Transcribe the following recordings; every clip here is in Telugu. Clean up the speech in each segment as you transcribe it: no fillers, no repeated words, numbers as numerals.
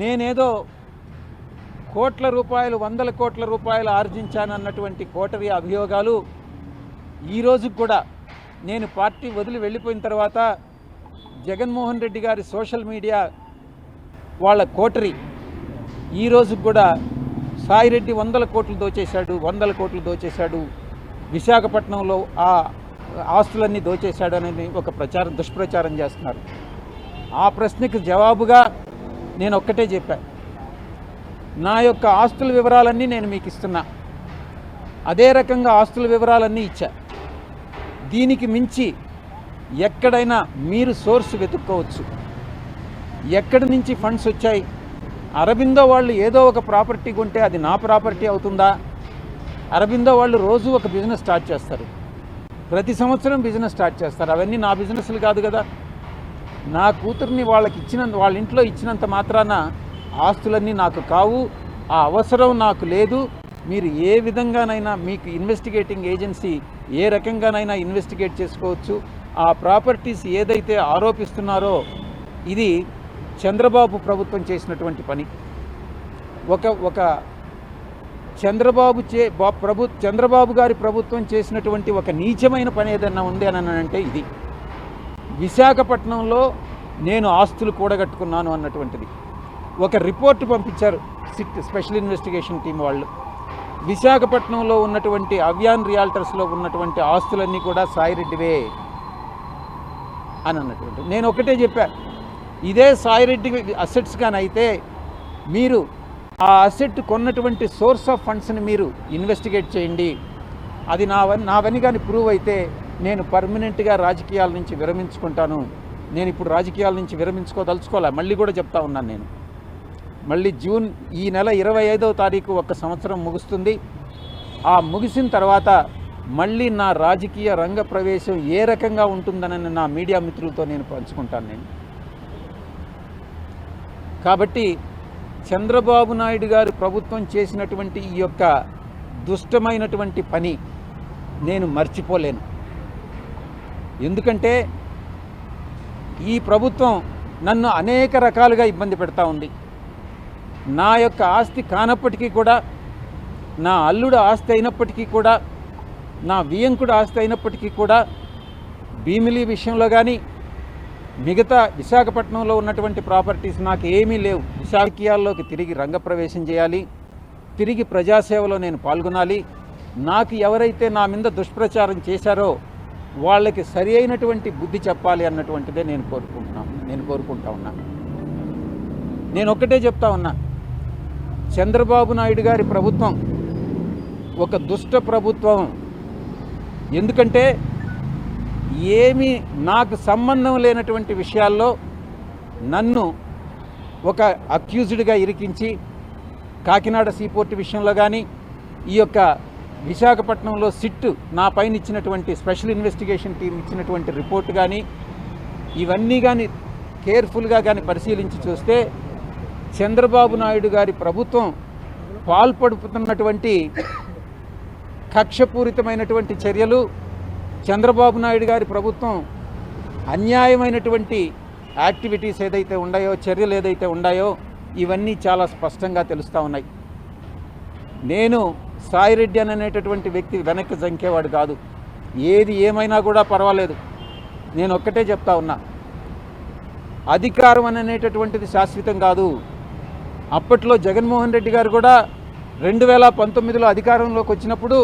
నేనేదో కోట్ల రూపాయలు, వందల కోట్ల రూపాయలు ఆర్జించానన్నటువంటి కోటరీ అభియోగాలు ఈ రోజుకి కూడా నేను పార్టీ వదిలి వెళ్ళిపోయిన తర్వాత జగన్మోహన్ రెడ్డి గారి సోషల్ మీడియా వాళ్ళ కోటరీ ఈ రోజుకి కూడా సాయిరెడ్డి వందల కోట్లు దోచేశాడు, విశాఖపట్నంలో ఆ ఆస్తులన్నీ దోచేశాడు అనేది ఒక దుష్ప్రచారం చేస్తున్నారు. ఆ ప్రశ్నకు జవాబుగా నేను ఒక్కటే చెప్పాను, నా యొక్క ఆస్తుల వివరాలన్నీ నేను మీకు ఇస్తున్నా, అదే రకంగా ఆస్తుల వివరాలన్నీ ఇచ్చా. దీనికి మించి ఎక్కడైనా మీరు సోర్స్ వెతుక్కోవచ్చు. ఎక్కడి నుంచి ఫండ్స్ వచ్చాయి, అరబిందో వాళ్ళు ఏదో ఒక ప్రాపర్టీ కొంటే అది నా ప్రాపర్టీ అవుతుందా? అరబిందో వాళ్ళు రోజు ఒక బిజినెస్ స్టార్ట్ చేస్తారు, ప్రతి సంవత్సరం బిజినెస్ స్టార్ట్ చేస్తారు. అవన్నీ నా బిజినెస్లు కాదు కదా. నా కూతుర్ని వాళ్ళ ఇంట్లో ఇచ్చినంత మాత్రాన ఆస్తులన్నీ నాకు కావు, ఆ అవసరం నాకు లేదు. మీరు ఏ విధంగానైనా మీకు ఇన్వెస్టిగేటింగ్ ఏజెన్సీ ఏ రకంగానైనా ఇన్వెస్టిగేట్ చేసుకోవచ్చు. ఆ ప్రాపర్టీస్ ఏదైతే ఆరోపిస్తున్నారో ఇది చంద్రబాబు ప్రభుత్వం చేసినటువంటి పని. ఒక చంద్రబాబు గారి ప్రభుత్వం చేసినటువంటి ఒక నీచమైన పని ఏదన్నా ఉంది అని అంటే ఇది. విశాఖపట్నంలో నేను ఆస్తులు కూడగట్టుకున్నాను అన్నటువంటిది ఒక రిపోర్టు పంపించారు సిట్ స్పెషల్ ఇన్వెస్టిగేషన్ టీం వాళ్ళు. విశాఖపట్నంలో ఉన్నటువంటి అవ్యాన్ రియాల్టర్స్లో ఉన్నటువంటి ఆస్తులన్నీ కూడా సాయిరెడ్డివే అని అన్నటువంటి. నేను ఒకటే చెప్పాను, ఇదే సాయిరెడ్డి అసెట్స్ కానైతే మీరు ఆ అసెట్ కొన్నటువంటి సోర్స్ ఆఫ్ ఫండ్స్ని మీరు ఇన్వెస్టిగేట్ చేయండి. అది నావని కానీ ప్రూవ్ అయితే నేను పర్మనెంట్గా రాజకీయాల నుంచి విరమించుకుంటాను. నేను ఇప్పుడు రాజకీయాల నుంచి విరమించుకోదలుచుకోలే. మళ్ళీ కూడా చెప్తా ఉన్నాను, నేను మళ్ళీ జూన్ ఈ నెల 25వ తారీఖు ఒక సంవత్సరం ముగుస్తుంది. ఆ ముగిసిన తర్వాత మళ్ళీ నా రాజకీయ రంగ ప్రవేశం ఏ రకంగా ఉంటుందని నా మీడియా మిత్రులతో నేను పంచుకుంటాను నేను. కాబట్టి చంద్రబాబు నాయుడు గారు ప్రభుత్వం చేసినటువంటి ఈ యొక్క దుష్టమైనటువంటి పని నేను మర్చిపోలేను. ఎందుకంటే ఈ ప్రభుత్వం నన్ను అనేక రకాలుగా ఇబ్బంది పెడతా ఉంది. నా యొక్క ఆస్తి కానప్పటికీ కూడా, నా అల్లుడు ఆస్తి అయినప్పటికీ కూడా, నా వియంకుడు ఆస్తి అయినప్పటికీ కూడా భీమిలి విషయంలో కానీ మిగతా విశాఖపట్నంలో ఉన్నటువంటి ప్రాపర్టీస్ నాకు ఏమీ లేవు. విశాఖీయాల్లోకి తిరిగి రంగప్రవేశం చేయాలి, తిరిగి ప్రజాసేవలో నేను పాల్గొనాలి. నాకు ఎవరైతే నా మీద దుష్ప్రచారం చేశారో వాళ్ళకి సరి అయినటువంటి బుద్ధి చెప్పాలి అన్నటువంటిదే నేను కోరుకుంటా ఉన్నా. నేను ఒక్కటే చెప్తా ఉన్నా, చంద్రబాబు నాయుడు గారి ప్రభుత్వం ఒక దుష్ట ప్రభుత్వం. ఎందుకంటే ఏమీ నాకు సంబంధం లేనటువంటి విషయాల్లో నన్ను ఒక అక్యూజ్డ్గా ఇరికించి, కాకినాడ సీపోర్ట్ విషయంలో కానీ, ఈ యొక్క విశాఖపట్నంలో సిట్ నా పైన ఇచ్చినటువంటి స్పెషల్ ఇన్వెస్టిగేషన్ టీం ఇచ్చినటువంటి రిపోర్ట్ కానీ, ఇవన్నీ కానీ కేర్ఫుల్గా కానీ పరిశీలించి చూస్తే చంద్రబాబు నాయుడు గారి ప్రభుత్వం పాల్పడుతున్నటువంటి కక్షపూరితమైనటువంటి చర్యలు, చంద్రబాబు నాయుడు గారి ప్రభుత్వం అన్యాయమైనటువంటి యాక్టివిటీస్ ఏదైతే ఉన్నాయో, చర్యలు ఏదైతే ఉన్నాయో ఇవన్నీ చాలా స్పష్టంగా తెలుస్తూ ఉన్నాయి. నేను సాయిరెడ్డి అనేటటువంటి వ్యక్తి వెనక్కి జంకేవాడు కాదు. ఏది ఏమైనా కూడా పర్వాలేదు. నేను ఒక్కటే చెప్తా ఉన్నా, అధికారం అనేటటువంటిది శాశ్వతం కాదు. అప్పట్లో జగన్మోహన్ రెడ్డి గారు కూడా 2019లో అధికారంలోకి వచ్చినప్పుడు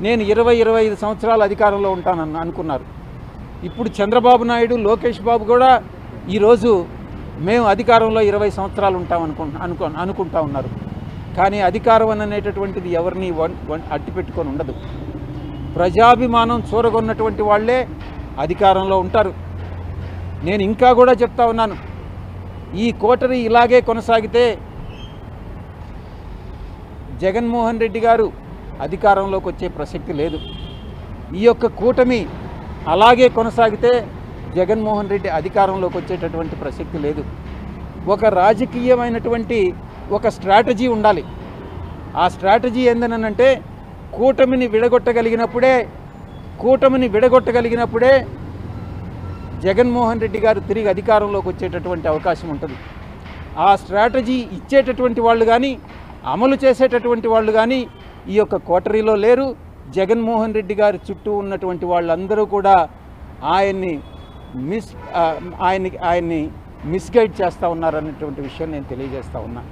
నేను 20-25 సంవత్సరాలు అధికారంలో ఉంటానని అనుకున్నారు. ఇప్పుడు చంద్రబాబు నాయుడు, లోకేష్ బాబు కూడా ఈరోజు మేము అధికారంలో 20 సంవత్సరాలు ఉంటాం అనుకుంటా ఉన్నారు. కానీ అధికారం అనేటటువంటిది ఎవరిని అట్టి పెట్టుకొని ఉండదు. ప్రజాభిమానం చూరగొన్నటువంటి వాళ్ళే అధికారంలో ఉంటారు. నేను ఇంకా కూడా చెప్తా ఉన్నాను, ఈ కోటరీ ఇలాగే కొనసాగితే జగన్మోహన్ రెడ్డి గారు అధికారంలోకి వచ్చే ప్రసక్తి లేదు. ఈ యొక్క కూటమి అలాగే కొనసాగితే జగన్మోహన్ రెడ్డి అధికారంలోకి వచ్చేటటువంటి ప్రసక్తి లేదు. ఒక రాజకీయమైనటువంటి ఒక స్ట్రాటజీ ఉండాలి. ఆ స్ట్రాటజీ ఏందనంటే కూటమిని విడగొట్టగలిగినప్పుడే జగన్మోహన్ రెడ్డి గారు తిరిగి అధికారంలోకి వచ్చేటటువంటి అవకాశం ఉంటుంది. ఆ స్ట్రాటజీ ఇచ్చేటటువంటి వాళ్ళు కానీ అమలు చేసేటటువంటి వాళ్ళు కానీ ఈ యొక్క కోటరీలో లేరు. జగన్మోహన్ రెడ్డి గారి చుట్టూ ఉన్నటువంటి వాళ్ళందరూ కూడా ఆయన్ని మిస్గైడ్ చేస్తూ ఉన్నారనేటువంటి విషయం నేను తెలియజేస్తూ ఉన్నా.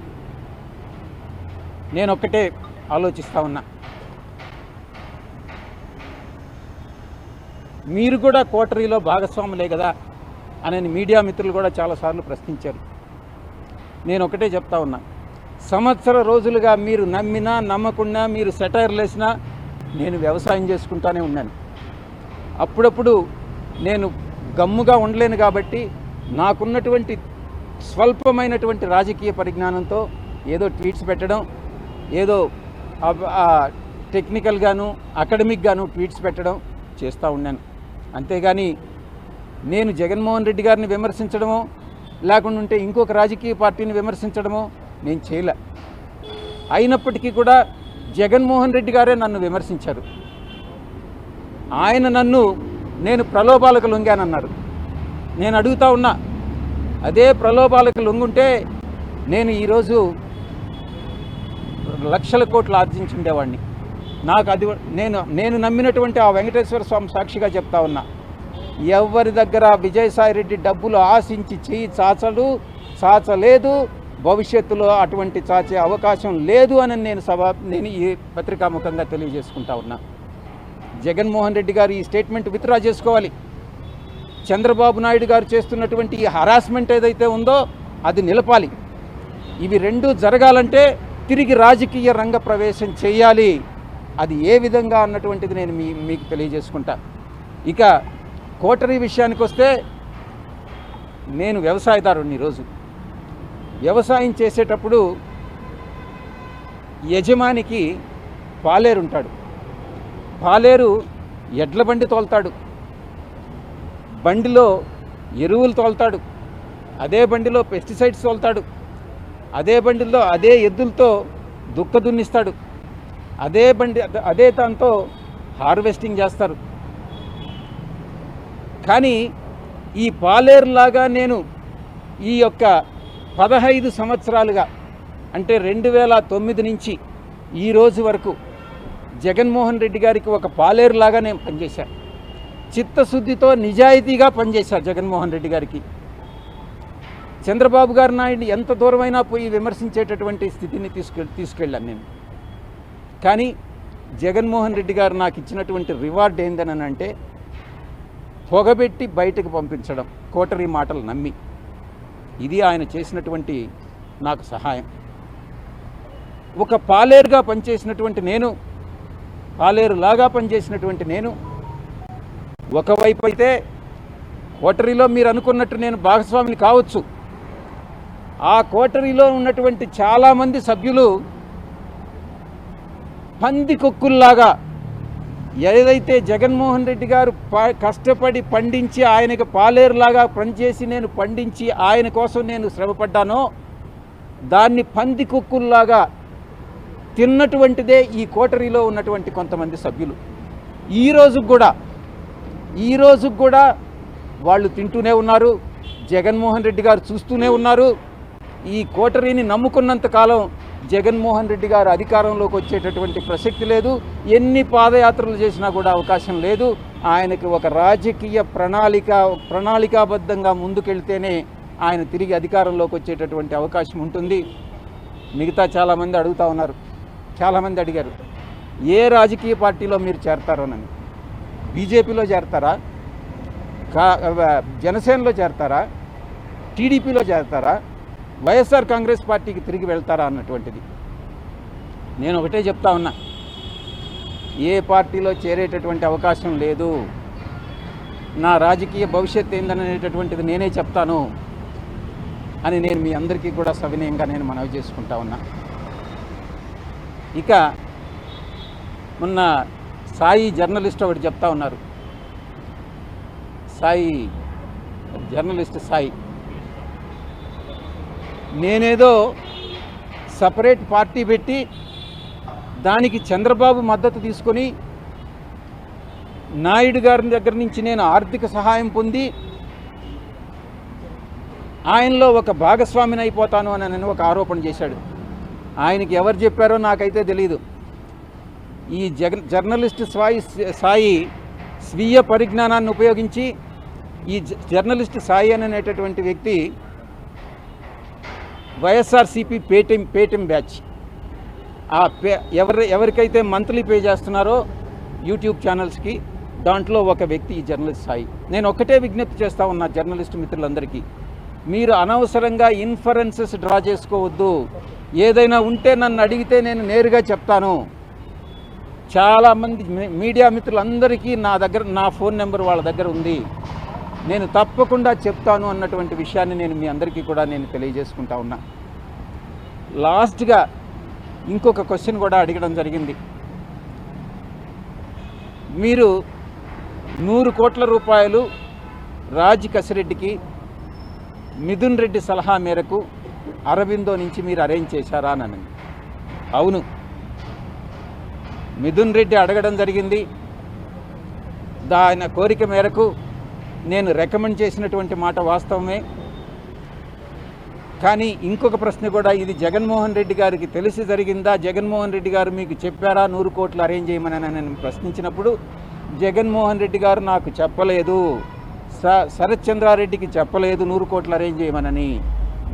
నేను ఒక్కటే ఆలోచిస్తూ ఉన్నా, మీరు కూడా కోటరీలో భాగస్వాములే కదా అని మీడియా మిత్రులు కూడా చాలాసార్లు ప్రశ్నించారు. నేను ఒకటే చెప్తా ఉన్నా, సంవత్సర రోజులుగా మీరు నమ్మినా నమ్మకుండా మీరు సెటైర్లు వేసినా నేను వ్యవసాయం చేసుకుంటానే ఉన్నాను. అప్పుడప్పుడు నేను గమ్ముగా ఉండలేను కాబట్టి నాకున్నటువంటి స్వల్పమైనటువంటి రాజకీయ పరిజ్ఞానంతో ఏదో ట్వీట్స్ పెట్టడం, ఏదో టెక్నికల్గాను అకాడమిక్గాను ట్వీట్స్ పెట్టడం చేస్తూ ఉన్నాను. అంతేగాని నేను జగన్మోహన్ రెడ్డి గారిని విమర్శించడమో లేకుండా ఉంటే ఇంకొక రాజకీయ పార్టీని విమర్శించడమో నేను చేయలే. అయినప్పటికీ కూడా జగన్మోహన్ రెడ్డి గారే నన్ను విమర్శించారు. నేను ప్రలోభాలకు లొంగానన్నారు. నేను అడుగుతా ఉన్నా, అదే ప్రలోభాలకు లొంగుంటే నేను ఈరోజు లక్షల కోట్లు ఆర్జించుండేవాడిని. నాకు అది నేను నమ్మినటువంటి ఆ వెంకటేశ్వర స్వామి సాక్షిగా చెప్తా ఉన్నా, ఎవరి దగ్గర విజయసాయిరెడ్డి డబ్బులు ఆశించి చేయి చాచలేదు, భవిష్యత్తులో అటువంటి చాచే అవకాశం లేదు అని నేను ఈ పత్రికాముఖంగా తెలియజేసుకుంటా ఉన్నా. జగన్మోహన్ రెడ్డి గారు ఈ స్టేట్మెంట్ విత్డ్రా చేసుకోవాలి. చంద్రబాబు నాయుడు గారు చేస్తున్నటువంటి ఈ హరాస్మెంట్ ఏదైతే ఉందో అది నిలపాలి. ఇవి రెండూ జరగాలంటే తిరిగి రాజకీయ రంగ ప్రవేశం చేయాలి. అది ఏ విధంగా అన్నటువంటిది నేను మీకు తెలియజేసుకుంటా. ఇక కోటరీ విషయానికి వస్తే, నేను వ్యవసాయదారుని. ఈరోజు వ్యవసాయం చేసేటప్పుడు యజమానికి పాలేరు ఉంటాడు. పాలేరు ఎడ్ల బండి తోలుతాడు, బండిలో ఎరువులు తోలుతాడు, అదే బండిలో పెస్టిసైడ్స్ తోలుతాడు, అదే బండిలో అదే ఎద్దులతో దుక్క దున్నిస్తాడు, అదే దాంతో హార్వెస్టింగ్ చేస్తారు. కానీ ఈ పాలేరులాగా నేను ఈ యొక్క 15 సంవత్సరాలుగా, అంటే 2009 నుంచి ఈ రోజు వరకు జగన్మోహన్ రెడ్డి గారికి ఒక పాలేరులాగా నేను పనిచేశాను. చిత్తశుద్ధితో నిజాయితీగా పనిచేశాను జగన్మోహన్ రెడ్డి గారికి. చంద్రబాబు గారు నాయుడిని ఎంత దూరమైనా పోయి విమర్శించేటటువంటి స్థితిని తీసుకెళ్ళాను నేను. కానీ జగన్మోహన్ రెడ్డి గారు నాకు ఇచ్చినటువంటి రివార్డ్ ఏందని అంటే, పొగబెట్టి బయటకు పంపించడం, కోటరీ మాటలు నమ్మి. ఇది ఆయన చేసినటువంటి నాకు సహాయం. ఒక పాలేరుగా పనిచేసినటువంటి నేను, పాలేరులాగా పనిచేసినటువంటి నేను, ఒకవైపు అయితే కోటరీలో మీరు అనుకున్నట్టు నేను భాగస్వామిని కావచ్చు, ఆ కోటరీలో ఉన్నటువంటి చాలామంది సభ్యులు పందికొక్కుల్లాగా ఏదైతే జగన్మోహన్ రెడ్డి గారు కష్టపడి పండించి ఆయనకు పాలేరులాగా పనిచేసి నేను పండించి ఆయన కోసం నేను శ్రమపడ్డానో దాన్ని పందికొక్కుల్లాగా తిన్నటువంటిదే ఈ కోటరీలో ఉన్నటువంటి కొంతమంది సభ్యులు. ఈ రోజు కూడా వాళ్ళు తింటూనే ఉన్నారు, జగన్మోహన్ రెడ్డి గారు చూస్తూనే ఉన్నారు. ఈ కోటరీని నమ్ముకున్నంత కాలం జగన్మోహన్ రెడ్డి గారు అధికారంలోకి వచ్చేటటువంటి ప్రసక్తి లేదు. ఎన్ని పాదయాత్రలు చేసినా కూడా అవకాశం లేదు. ఆయనకి ఒక రాజకీయ ప్రణాళికాబద్ధంగా ముందుకెళ్తేనే ఆయన తిరిగి అధికారంలోకి వచ్చేటటువంటి అవకాశం ఉంటుంది. మిగతా చాలామంది అడుగుతూ ఉన్నారు, చాలామంది అడిగారు, ఏ రాజకీయ పార్టీలో మీరు చేరతారోనని. బీజేపీలో చేరతారా, జనసేనలో చేరతారా, టీడీపీలో చేరతారా, వైఎస్ఆర్ కాంగ్రెస్ పార్టీకి తిరిగి వెళ్తారా అన్నటువంటిది. నేను ఒకటే చెప్తా ఉన్నా, ఏ పార్టీలో చేరేటటువంటి అవకాశం లేదు. నా రాజకీయ భవిష్యత్తు ఏందనేటటువంటిది నేనే చెప్తాను అని నేను మీ అందరికీ కూడా సవినయంగా నేను మనవి చేసుకుంటా ఉన్నా. ఇక మొన్న సాయి జర్నలిస్ట్ ఒకటి చెప్తా ఉన్నారు, జర్నలిస్ట్ సాయి, నేనేదో సపరేట్ పార్టీ పెట్టి దానికి చంద్రబాబు మద్దతు తీసుకొని నాయుడు గారి దగ్గర నుంచి నేను ఆర్థిక సహాయం పొంది ఆయనలో ఒక భాగస్వామిని అయిపోతాను అని ఒక ఆరోపణ చేశాడు. ఆయనకి ఎవరు చెప్పారో నాకైతే తెలియదు. ఈ జర్నలిస్ట్ సాయి స్వీయ పరిజ్ఞానాన్ని ఉపయోగించి ఈ జర్నలిస్ట్ సాయి అనేటటువంటి వ్యక్తి వైఎస్ఆర్సీపీ పేటిఎం బ్యాచ్ ఎవరికైతే మంత్లీ పే చేస్తున్నారో యూట్యూబ్ ఛానల్స్కి, దాంట్లో ఒక వ్యక్తి ఈ జర్నలిస్ట్ సాయి. నేను ఒక్కటే విజ్ఞప్తి చేస్తూ ఉన్నా జర్నలిస్ట్ మిత్రులందరికీ, మీరు అనవసరంగా ఇన్ఫరెన్సెస్ డ్రా చేసుకోవద్దు. ఏదైనా ఉంటే నన్ను అడిగితే నేను నేరుగా చెప్తాను. చాలామంది మీడియా మిత్రులందరికీ నా ఫోన్ నెంబర్ వాళ్ళ దగ్గర ఉంది, నేను తప్పకుండా చెప్తాను అన్నటువంటి విషయాన్ని నేను మీ అందరికీ కూడా నేను తెలియజేసుకుంటా ఉన్నా. లాస్ట్గా ఇంకొక క్వశ్చన్ కూడా అడగడం జరిగింది. మీరు 100 కోట్ల రూపాయలు రాజ్ కసిరెడ్డికి మిథున్ రెడ్డి సలహా మేరకు అరబిందో నుంచి మీరు అరేంజ్ చేశారా అని. అవును, మిథున్ రెడ్డి అడగడం జరిగింది. ఆయన కోరిక మేరకు నేను రికమెండ్ చేసినటువంటి మాట వాస్తవమే. కానీ ఇంకొక ప్రశ్న కూడా, ఇది జగన్మోహన్ రెడ్డి గారికి తెలిసి జరిగిందా, జగన్మోహన్ రెడ్డి గారు మీకు చెప్పారా 100 కోట్లు అరేంజ్ చేయమని నేను ప్రశ్నించినప్పుడు జగన్మోహన్ రెడ్డి గారు నాకు చెప్పలేదు, శరత్ చంద్రారెడ్డికి చెప్పలేదు 100 కోట్లు అరేంజ్ చేయమనని.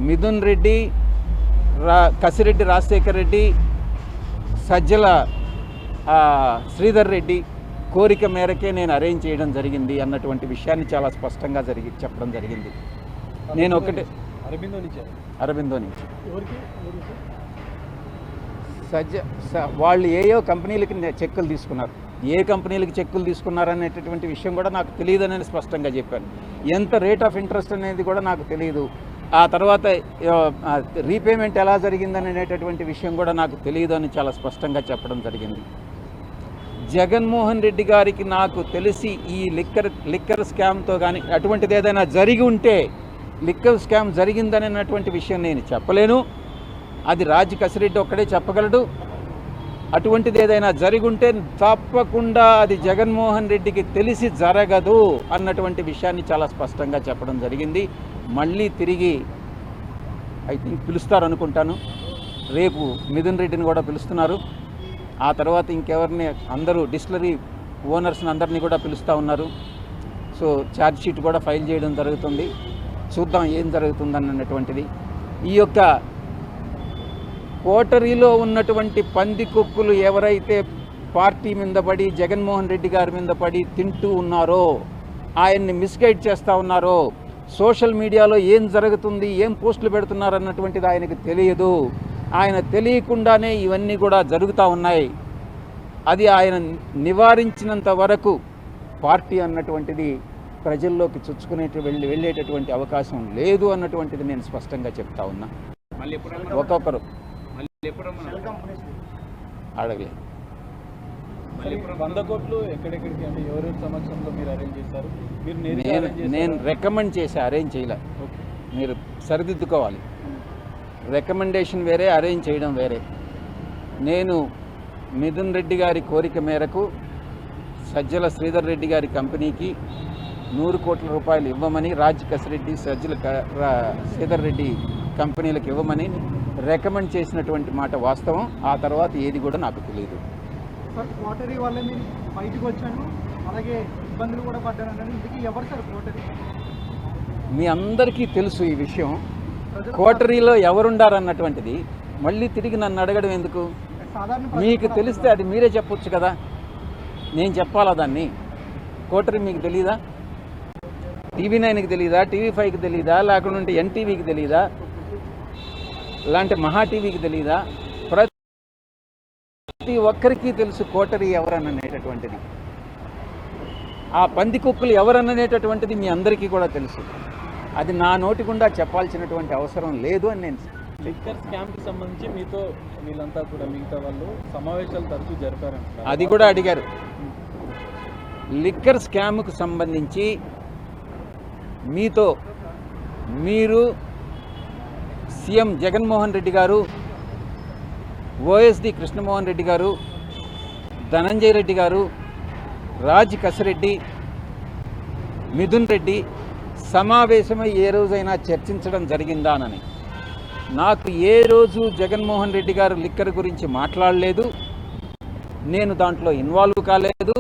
మిథున్ రెడ్డి, కసిరెడ్డి రాజశేఖర్ రెడ్డి, సజ్జల శ్రీధర్ రెడ్డి కోరిక మేరకే నేను అరేంజ్ చేయడం జరిగింది అన్నటువంటి విషయాన్ని చాలా స్పష్టంగా చెప్పడం జరిగింది. నేను ఒకటే అరబిందో నుంచి వాళ్ళు ఏయో కంపెనీలకి చెక్కులు తీసుకున్నారు. ఏ కంపెనీలకి చెక్కులు తీసుకున్నారనేటటువంటి విషయం కూడా నాకు తెలియదని స్పష్టంగా చెప్పాను. ఎంత రేట్ ఆఫ్ ఇంట్రెస్ట్ అనేది కూడా నాకు తెలియదు. ఆ తర్వాత రీపేమెంట్ ఎలా జరిగిందనేటటువంటి విషయం కూడా నాకు తెలియదు అని చాలా స్పష్టంగా చెప్పడం జరిగింది. జగన్మోహన్ రెడ్డి గారికి నాకు తెలిసి ఈ లిక్కర్ స్కామ్తో కానీ అటువంటిది ఏదైనా జరిగి ఉంటే, లిక్కర్ స్కామ్ జరిగిందనేటువంటి విషయం నేను చెప్పలేను, అది రాజ్ కసిరెడ్డి ఒక్కడే చెప్పగలడు. అటువంటిది ఏదైనా జరిగి ఉంటే తప్పకుండా అది జగన్మోహన్ రెడ్డికి తెలిసి జరగదు అన్నటువంటి విషయాన్ని చాలా స్పష్టంగా చెప్పడం జరిగింది. మళ్ళీ తిరిగి ఐ థింక్ పిలుస్తారు అనుకుంటాను. రేపు మిథున్ రెడ్డిని కూడా పిలుస్తున్నారు. ఆ తర్వాత ఇంకెవరిని, అందరూ డిస్టిలరీ ఓనర్స్ని అందరినీ కూడా పిలుస్తూ ఉన్నారు. సో ఛార్జ్ షీట్ కూడా ఫైల్ చేయడం జరుగుతుంది. చూద్దాం ఏం జరుగుతుందన్నటువంటిది. ఈ యొక్క కోటరీలో ఉన్నటువంటి పందికొక్కులు ఎవరైతే పార్టీ మీద పడి జగన్మోహన్ రెడ్డి గారి మీద పడి తింటూ ఉన్నారో, ఆయన్ని మిస్గైడ్ చేస్తూ ఉన్నారో, సోషల్ మీడియాలో ఏం జరుగుతుంది, ఏం పోస్టులు పెడుతున్నారు అన్నటువంటిది ఆయనకు తెలియదు. ఆయన తెలియకుండానే ఇవన్నీ కూడా జరుగుతూ ఉన్నాయి. అది ఆయన నివారించినంత వరకు పార్టీ అన్నటువంటిది ప్రజల్లోకి వెళ్ళేటటువంటి అవకాశం లేదు అన్నటువంటిది నేను స్పష్టంగా చెప్తా ఉన్నా. ఒక్కొక్కరు అడగలేదు. 100 కోట్లు ఎక్కడెక్కడికి అంటే ఎవరెవరి సమక్షంలో మీరు అరేంజ్ చేశారు? నేను రికమెండ్ చేసి అరేంజ్ చేయలే. మీరు సరిదిద్దుకోవాలి. రికమెండేషన్ వేరే, అరేంజ్ చేయడం వేరే. నేను మిథున్ రెడ్డి గారి కోరిక మేరకు సజ్జల శ్రీధర్ రెడ్డి గారి కంపెనీకి 100 కోట్ల రూపాయలు ఇవ్వమని, రాజ్ కసిరెడ్డి, సజ్జల శ్రీధర్ రెడ్డి కంపెనీలకు ఇవ్వమని రికమెండ్ చేసినటువంటి మాట వాస్తవం. ఆ తర్వాత ఏది కూడా నాకు తెలియదు. సార్, కోటరీ వల్ల మీరు బయటకు వచ్చాను, అలాగే ఇబ్బందులు కూడా పడ్డాను. ఇందుకు ఎవరు సార్ కోటరీ? మీ అందరికీ తెలుసు ఈ విషయం. కోటరీలో ఎవరుండారన్నటువంటిది మళ్ళీ తిరిగి నన్ను అడగడం ఎందుకు? మీకు తెలిస్తే అది మీరే చెప్పొచ్చు కదా, నేను చెప్పాలా దాన్ని? కోటరీ మీకు తెలీదా? TV9కి తెలీదా? TV5కి తెలీదా? లేకుంటే NTVకి తెలీదా? ఇలాంటి మహా టీవీకి తెలీదా? ప్రతి ఒక్కరికి తెలుసు కోటరీ ఎవరనేటటువంటిది. ఆ పందికొక్కులు ఎవరనేటటువంటిది మీ అందరికీ కూడా తెలుసు. అది నా నోటి గుండా చెప్పాల్సినటువంటి అవసరం లేదు అని నేను. లిక్కర్ స్కామ్కి సంబంధించి మీతో వీళ్ళంతా కూడా మిగతా వాళ్ళు సమావేశాలు తరచూ జరిపారంట, అది కూడా అడిగారు. లిక్కర్ స్కామ్కు సంబంధించి మీతో మీరు సీఎం జగన్మోహన్ రెడ్డి గారు, OSD కృష్ణమోహన్ రెడ్డి గారు, ధనంజయ రెడ్డి గారు, రాజ్ కసిరెడ్డి, మిథున్ రెడ్డి, సమావేశమై ఏ రోజైనా చర్చించడం జరిగిందానని. నాకు ఏ రోజు జగన్మోహన్ రెడ్డి గారు లిక్కర్ గురించి మాట్లాడలేదు, నేను దాంట్లో ఇన్వాల్వ్ కాలేదు.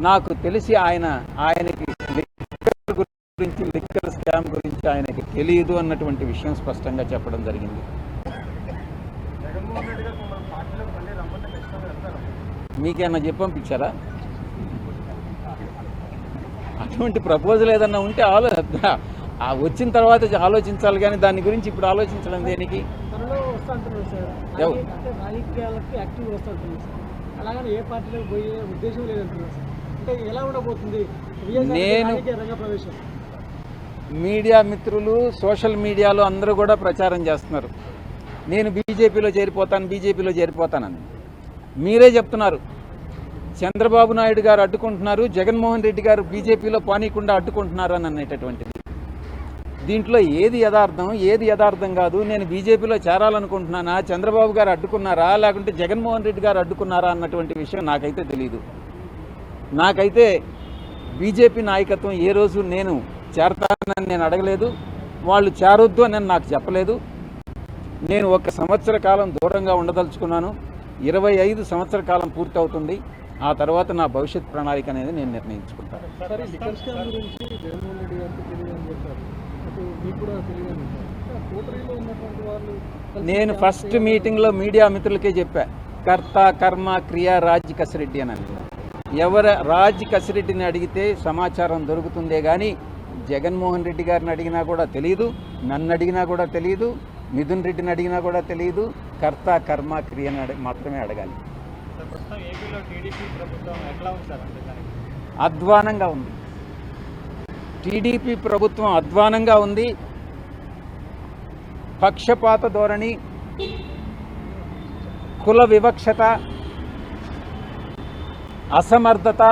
నాకు తెలిసి ఆయనకి లిక్కర్ గురించి, లిక్కర్ స్కామ్ గురించి ఆయనకి తెలియదు అన్నటువంటి విషయం స్పష్టంగా చెప్పడం జరిగింది. మీకేమన్నా చెప్పి పంపించారా? అటువంటి ప్రపోజల్ ఏదన్నా ఉంటే వచ్చిన తర్వాత ఆలోచించాలి, కానీ దాని గురించి ఇప్పుడు ఆలోచించడం దేనికి? నేను మీడియా మిత్రులు, సోషల్ మీడియాలో అందరూ కూడా ప్రచారం చేస్తున్నారు, నేను బీజేపీలో చేరిపోతానని. మీరే చెప్తున్నారు చంద్రబాబు నాయుడు గారు అడ్డుకుంటున్నారు, జగన్మోహన్ రెడ్డి గారు బీజేపీలో పానీయకుండా అడ్డుకుంటున్నారు అని అనేటటువంటిది. దీంట్లో ఏది యథార్థం, ఏది యథార్థం కాదు? నేను బీజేపీలో చేరాలనుకుంటున్నానా, చంద్రబాబు గారు అడ్డుకున్నారా, లేకుంటే జగన్మోహన్ రెడ్డి గారు అడ్డుకున్నారా అన్నటువంటి విషయం నాకైతే తెలియదు. నాకైతే బీజేపీ నాయకత్వం ఏ రోజు నేను చేరతానని నేను అడగలేదు, వాళ్ళు చేరొద్దు అని నాకు చెప్పలేదు. నేను 1 సంవత్సర కాలం దూరంగా ఉండదలుచుకున్నాను. 25 సంవత్సర కాలం పూర్తి అవుతుంది. ఆ తర్వాత నా భవిష్యత్ ప్రణాళిక అనేది నేను నిర్ణయించుకుంటాను. నేను ఫస్ట్ మీటింగ్లో మీడియా మిత్రులకే చెప్పా, కర్త కర్మ క్రియ రాజ్ కసిరెడ్డి అని. రాజ్ కసిరెడ్డిని అడిగితే సమాచారం దొరుకుతుందే కానీ జగన్మోహన్ రెడ్డి గారిని అడిగినా కూడా తెలియదు, నన్ను అడిగినా కూడా తెలియదు, మిథున్ రెడ్డిని అడిగినా కూడా తెలియదు. కర్త కర్మ క్రియని మాత్రమే అడగాలి. అధ్వానంగా ఉంది. టీడీపీ ప్రభుత్వం అధ్వానంగా ఉంది. పక్షపాత ధోరణి, కుల వివక్షత, అసమర్థత,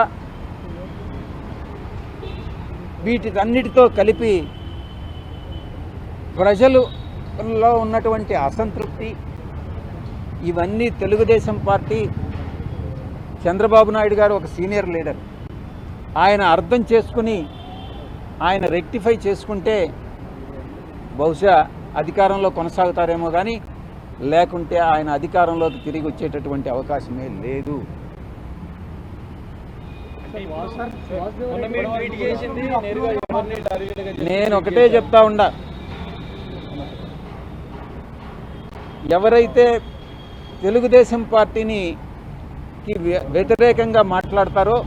వీటిదన్నిటితో కలిపి ప్రజలలో ఉన్నటువంటి అసంతృప్తి, ఇవన్నీ తెలుగుదేశం పార్టీ, చంద్రబాబు నాయుడు గారు ఒక సీనియర్ లీడర్, ఆయన అర్థం చేసుకుని ఆయన రెక్టిఫై చేసుకుంటే బహుశా అధికారంలో కొనసాగుతారేమో కానీ లేకుంటే ఆయన అధికారంలోకి తిరిగి వచ్చేటటువంటి అవకాశమే లేదు. నేను ఒకటే చెప్తా ఉండా, ఎవరైతే తెలుగుదేశం పార్టీకి వ్యతిరేకంగా మాట్లాడతారో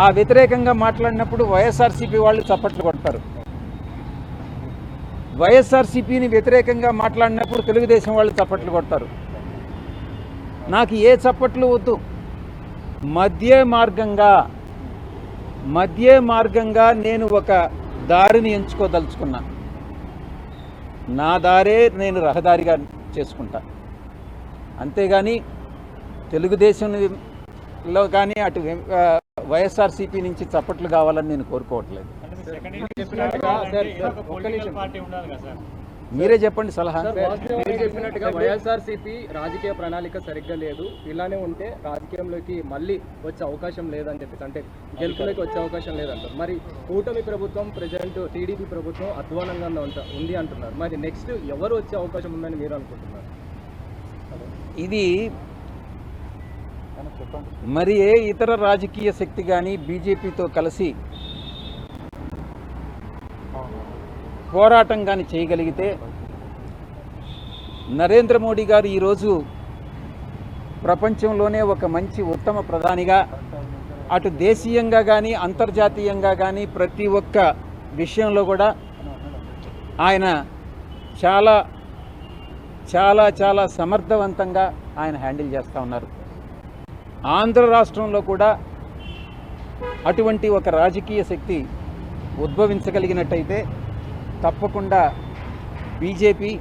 ఆ వ్యతిరేకంగా మాట్లాడినప్పుడు వైఎస్ఆర్సీపీ వాళ్ళు చప్పట్లు కొడతారు, వైఎస్ఆర్సీపీని వ్యతిరేకంగా మాట్లాడినప్పుడు తెలుగుదేశం వాళ్ళు చప్పట్లు కొడతారు. నాకు ఏ చప్పట్లు వద్దు. మధ్య మార్గంగా నేను ఒక దారిని ఎంచుకోదలుచుకున్నా. నా దారే నేను రహదారిగా చేసుకుంటా. అంతేగాని తెలుగుదేశంలో కానీ అటు వైఎస్ఆర్సీపీ నుంచి చప్పట్లు కావాలని నేను కోరుకోవట్లేదు. మీరే చెప్పండి సలహా. మీరు చెప్పినట్టుగా వైఎస్ఆర్సీపీ రాజకీయ ప్రణాళిక సరిగ్గా లేదు, ఇలానే ఉంటే రాజకీయంలోకి మళ్ళీ వచ్చే అవకాశం లేదని చెప్పేసి, అంటే గెలుపులోకి వచ్చే అవకాశం లేదంటారు. మరి కూటమి ప్రభుత్వం, ప్రజెంట్ టీడీపీ ప్రభుత్వం అధ్వానంగా ఉంది అంటున్నారు. మరి నెక్స్ట్ ఎవరు వచ్చే అవకాశం ఉందని మీరు అనుకుంటున్నారు? ఇది మరి ఏ ఇతర రాజకీయ శక్తి కానీ బీజేపీతో కలిసి పోరాటం కానీ చేయగలిగితే, నరేంద్ర మోడీ గారు ఈరోజు ప్రపంచంలోనే ఒక మంచి ఉత్తమ ప్రధానిగా, అటు దేశీయంగా కానీ అంతర్జాతీయంగా కానీ ప్రతి ఒక్క విషయంలో కూడా ఆయన చాలా చాలా చాలా సమర్థవంతంగా ఆయన హ్యాండిల్ చేస్తూ ఉన్నారు. ఆంధ్ర రాష్ట్రంలో కూడా అటువంటి ఒక రాజకీయ శక్తి ఉద్భవించగలిగినట్టయితే తప్పకుండా బీజేపీ,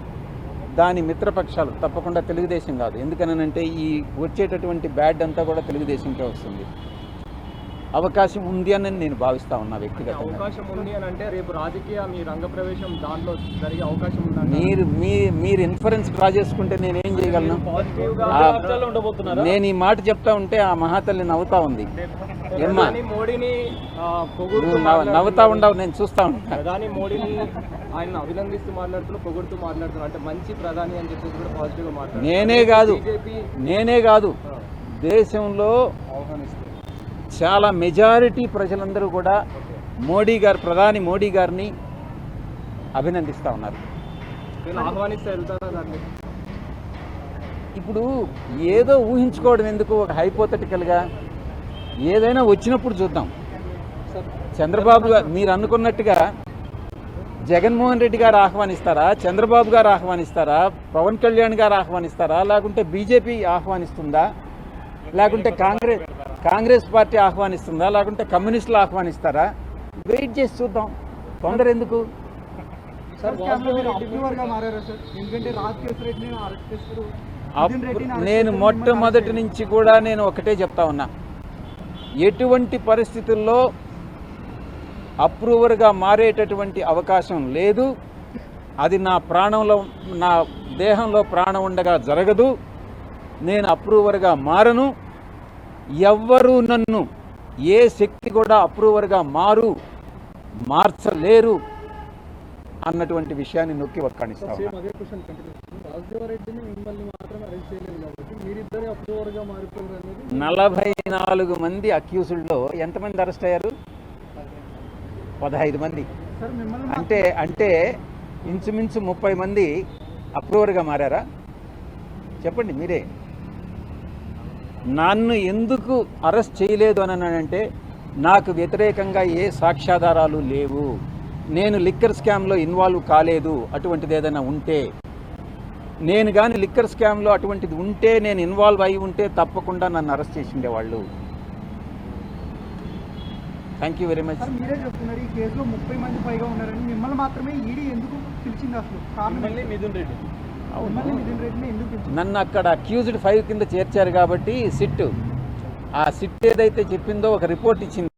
దాని మిత్రపక్షాలు, తప్పకుండా తెలుగుదేశం కాదు. ఎందుకనంటే ఈ వచ్చేటటువంటి బ్యాడ్ అంతా కూడా తెలుగుదేశంకే వస్తుంది. అవకాశం ఉంది అని నేను భావిస్తా ఉన్నా వ్యక్తిగతంగా. అవకాశం ఉంది అని అంటే రేపు రాజకీయ మీ రంగప్రవేశం దాంట్లో జరిగే అవకాశం ఉంది. మీరు ఇన్ఫరెన్స్ డ్రా చేసుకుంటే నేనేం చేయగలను? నేను ఈ మాట చెప్తా ఉంటే ఆ మహాతల్లి నవ్వుతా ఉంది. ఏమ్మా ప్రధాని మోడీని పొగుడుతూ నువ్వు నవ్వుతా ఉండవు, నేను చూస్తా ఉంటాను. ప్రధాని మోడీని ఆయన అభినందిస్తూ మాట్లాడుతూ పొగుడుతూ మాట్లాడుతున్నారు. అంటే మంచి ప్రధాని అని చెప్పేసి కూడా పాజిటివ్ గా మాట్లాడుతున్నారు. నేనే కాదు దేశంలో చాలా మెజారిటీ ప్రజలందరూ కూడా ప్రధాని మోడీ గారిని అభినందిస్తూ ఉన్నారు. ఆహ్వానిస్తే వెళ్తారా దాన్ని? ఇప్పుడు ఏదో ఊహించుకోవడం ఎందుకు, ఒక హైపోథెటికల్గా ఏదైనా వచ్చినప్పుడు చూద్దాం. చంద్రబాబు గారు మీరు అనుకున్నట్టుగా జగన్మోహన్ రెడ్డి గారు ఆహ్వానిస్తారా, చంద్రబాబు గారు ఆహ్వానిస్తారా, పవన్ కళ్యాణ్ గారు ఆహ్వానిస్తారా, లేకుంటే బీజేపీ ఆహ్వానిస్తుందా, లేకుంటే కాంగ్రెస్ పార్టీ ఆహ్వానిస్తుందా, లేకుంటే కమ్యూనిస్టులు ఆహ్వానిస్తారా? వెయిట్ చేసి చూద్దాం, తొందర ఎందుకు? నేను మొట్టమొదటి నుంచి కూడా నేను ఒకటే చెప్తా ఉన్నా, ఎటువంటి పరిస్థితుల్లో అప్రూవర్గా మారేటటువంటి అవకాశం లేదు. అది నా దేహంలో ప్రాణం ఉండగా జరగదు. నేను అప్రూవర్గా మారను. ఎవ్వరూ నన్ను ఏ శక్తి కూడా అప్రూవర్గా మార్చలేరు అన్నటువంటి విషయాన్ని నొక్కి వక్కాణిస్తాను. 44 మంది అక్యూజ్డ్లో ఎంతమంది అరెస్ట్ అయ్యారు? 15 మంది. అంటే ఇంచుమించు 30 మంది అప్రూవర్గా మారారా? చెప్పండి మీరే. నన్ను ఎందుకు అరెస్ట్ చేయలేదు అని అంటే నాకు వ్యతిరేకంగా ఏ సాక్ష్యాధారాలు లేవు. నేను లిక్కర్ స్కామ్లో ఇన్వాల్వ్ కాలేదు. అటువంటిది ఏదైనా ఉంటే, నేను కానీ లిక్కర్ స్కామ్లో అటువంటిది ఉంటే, నేను ఇన్వాల్వ్ అయి ఉంటే తప్పకుండా నన్ను అరెస్ట్ చేసి ఉండేవాళ్ళు. Thank you very much. మీరే చెప్తున్నారు ఈ కేసులో 30 మంది పైగా ఉన్నారని, మిమ్మల్ని మాత్రమే ఈడీ ఎందుకు పిలిచింది? అసలు మిథున్ రెడ్డిని ఎందుకు పిలిచింది? నన్ను అక్కడ అక్యూజ్డ్ 5 కింద చేర్చారు కాబట్టి సిట్ ఏదైతే చెప్పిందో ఒక రిపోర్ట్ ఇచ్చింది.